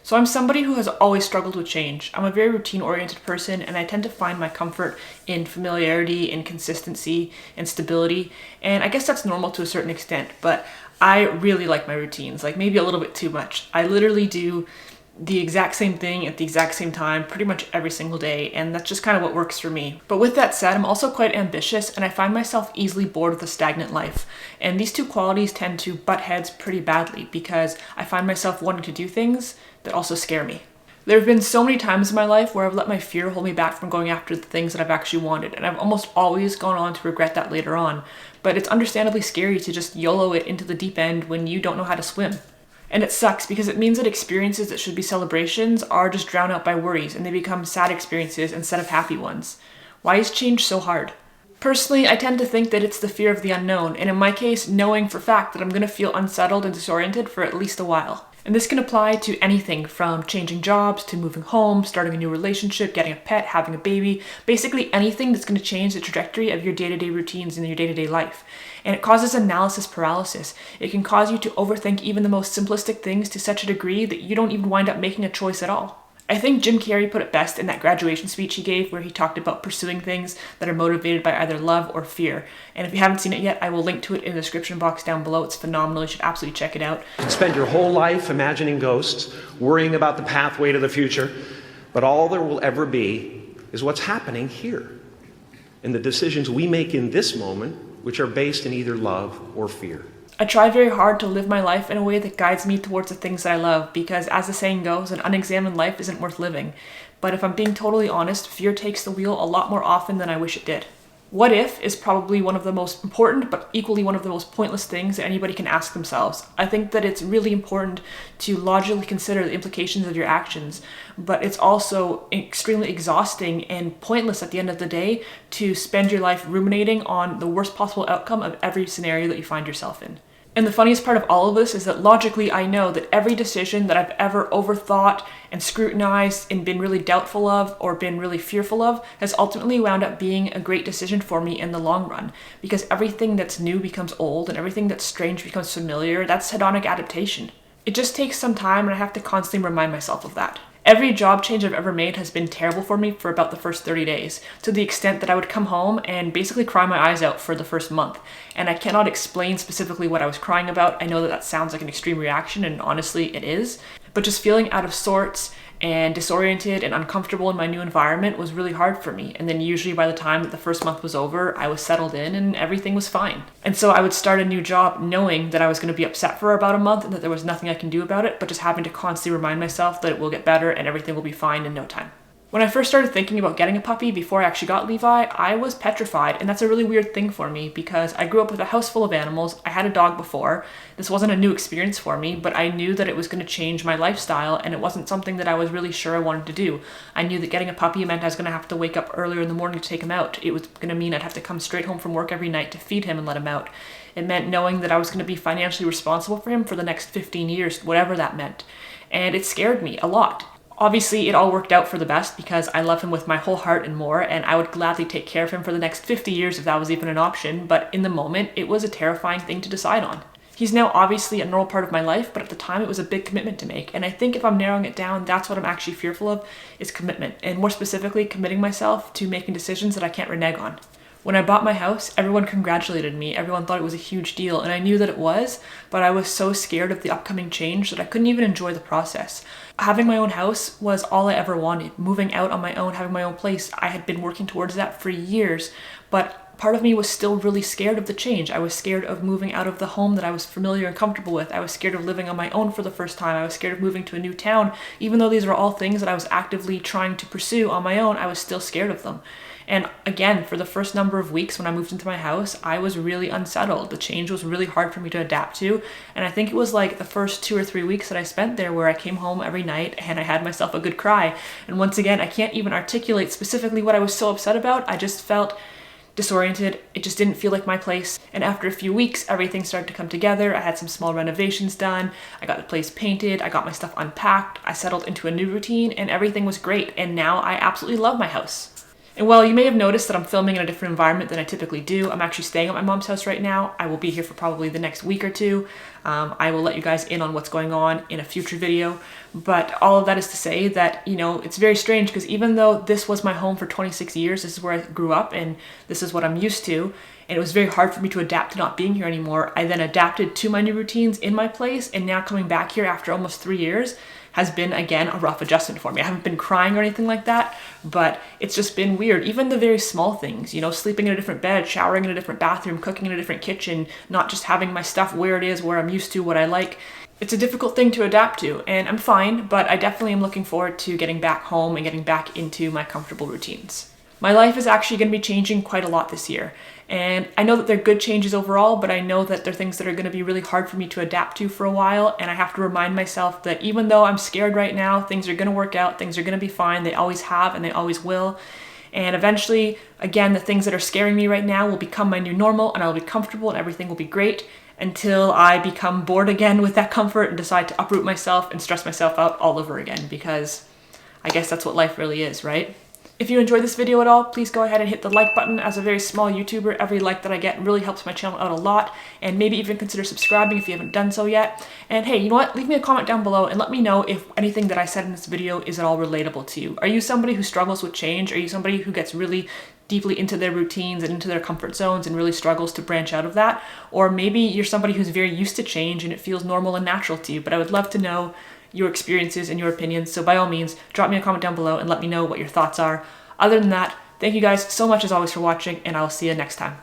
So I'm somebody who has always struggled with change. I'm a very routine-oriented person, and I tend to find my comfort in familiarity, in consistency, and stability. And I guess that's normal to a certain extent, but I really like my routines, like maybe a little bit too much. I literally do the exact same thing at the exact same time pretty much every single day, and that's just kind of what works for me. But with that said, I'm also quite ambitious, and I find myself easily bored with a stagnant life. And these two qualities tend to butt heads pretty badly because I find myself wanting to do things that also scare me. There have been so many times in my life where I've let my fear hold me back from going after the things that I've actually wanted, and I've almost always gone on to regret that later on. But it's understandably scary to just YOLO it into the deep end when you don't know how to swim. And it sucks because it means that experiences that should be celebrations are just drowned out by worries, and they become sad experiences instead of happy ones. Why is change so hard? Personally, I tend to think that it's the fear of the unknown, and in my case, knowing for fact that I'm going to feel unsettled and disoriented for at least a while. And this can apply to anything from changing jobs to moving home, starting a new relationship, getting a pet, having a baby, basically anything that's going to change the trajectory of your day-to-day routines and your day-to-day life. And it causes analysis paralysis. It can cause you to overthink even the most simplistic things to such a degree that you don't even wind up making a choice at all. I think Jim Carrey put it best in that graduation speech he gave where he talked about pursuing things that are motivated by either love or fear. And if you haven't seen it yet, I will link to it in the description box down below. It's phenomenal. You should absolutely check it out. Spend your whole life imagining ghosts, worrying about the pathway to the future, but all there will ever be is what's happening here, and the decisions we make in this moment, which are based in either love or fear. I try very hard to live my life in a way that guides me towards the things that I love because, as the saying goes, an unexamined life isn't worth living. But if I'm being totally honest, fear takes the wheel a lot more often than I wish it did. What if is probably one of the most important, but equally one of the most pointless things that anybody can ask themselves. I think that it's really important to logically consider the implications of your actions, but it's also extremely exhausting and pointless at the end of the day to spend your life ruminating on the worst possible outcome of every scenario that you find yourself in. And the funniest part of all of this is that logically I know that every decision that I've ever overthought and scrutinized and been really doubtful of or been really fearful of has ultimately wound up being a great decision for me in the long run. Because everything that's new becomes old and everything that's strange becomes familiar. That's hedonic adaptation. It just takes some time, and I have to constantly remind myself of that. Every job change I've ever made has been terrible for me for about the first 30 days, to the extent that I would come home and basically cry my eyes out for the first month. And I cannot explain specifically what I was crying about. I know that that sounds like an extreme reaction, and honestly it is. But just feeling out of sorts and disoriented and uncomfortable in my new environment was really hard for me. And then usually by the time that the first month was over, I was settled in and everything was fine. And so I would start a new job knowing that I was going to be upset for about a month and that there was nothing I can do about it, but just having to constantly remind myself that it will get better and everything will be fine in no time. When I first started thinking about getting a puppy before I actually got Levi, I was petrified, and that's a really weird thing for me because I grew up with a house full of animals. I had a dog before. This wasn't a new experience for me, but I knew that it was going to change my lifestyle, and it wasn't something that I was really sure I wanted to do. I knew that getting a puppy meant I was going to have to wake up earlier in the morning to take him out. It was going to mean I'd have to come straight home from work every night to feed him and let him out. It meant knowing that I was going to be financially responsible for him for the next 15 years, whatever that meant. And it scared me a lot. Obviously, it all worked out for the best because I love him with my whole heart and more, and I would gladly take care of him for the next 50 years if that was even an option, but in the moment, it was a terrifying thing to decide on. He's now obviously a normal part of my life, but at the time it was a big commitment to make, and I think if I'm narrowing it down, that's what I'm actually fearful of, is commitment, and more specifically, committing myself to making decisions that I can't renege on. When I bought my house, everyone congratulated me. Everyone thought it was a huge deal, and I knew that it was, but I was so scared of the upcoming change that I couldn't even enjoy the process. Having my own house was all I ever wanted. Moving out on my own, having my own place, I had been working towards that for years, but part of me was still really scared of the change. I was scared of moving out of the home that I was familiar and comfortable with. I was scared of living on my own for the first time. I was scared of moving to a new town. Even though these are all things that I was actively trying to pursue on my own, I was still scared of them. And again, for the first number of weeks when I moved into my house, I was really unsettled. The change was really hard for me to adapt to. And I think it was like the first 2 or 3 weeks that I spent there where I came home every night and I had myself a good cry. And once again, I can't even articulate specifically what I was so upset about. I just felt disoriented. It just didn't feel like my place. And after a few weeks, everything started to come together. I had some small renovations done. I got the place painted. I got my stuff unpacked. I settled into a new routine and everything was great. And now I absolutely love my house. And while you may have noticed that I'm filming in a different environment than I typically do, I'm actually staying at my mom's house right now. I will be here for probably the next week or two. I will let you guys in on what's going on in a future video. But all of that is to say that, you know, it's very strange because even though this was my home for 26 years, this is where I grew up and this is what I'm used to, and it was very hard for me to adapt to not being here anymore, I then adapted to my new routines in my place, and now coming back here after almost 3 years has been, again, a rough adjustment for me. I haven't been crying or anything like that, but it's just been weird. Even the very small things, you know, sleeping in a different bed, showering in a different bathroom, cooking in a different kitchen, not just having my stuff where it is, where I'm used to, what I like. It's a difficult thing to adapt to, and I'm fine, but I definitely am looking forward to getting back home and getting back into my comfortable routines. My life is actually going to be changing quite a lot this year, and I know that they're good changes overall, but I know that they're things that are going to be really hard for me to adapt to for a while, and I have to remind myself that even though I'm scared right now, things are going to work out, things are going to be fine, they always have and they always will, and eventually, again, the things that are scaring me right now will become my new normal, and I'll be comfortable and everything will be great until I become bored again with that comfort and decide to uproot myself and stress myself out all over again, because I guess that's what life really is, right? If you enjoyed this video at all, please go ahead and hit the like button. As a very small YouTuber, every like that I get really helps my channel out a lot, and maybe even consider subscribing if you haven't done so yet. And hey, you know what? Leave me a comment down below and let me know if anything that I said in this video is at all relatable to you. Are you somebody who struggles with change? Are you somebody who gets really deeply into their routines and into their comfort zones and really struggles to branch out of that? Or maybe you're somebody who's very used to change and it feels normal and natural to you, but I would love to know your experiences and your opinions, so by all means, drop me a comment down below and let me know what your thoughts are. Other than that, thank you guys so much as always for watching, and I'll see you next time.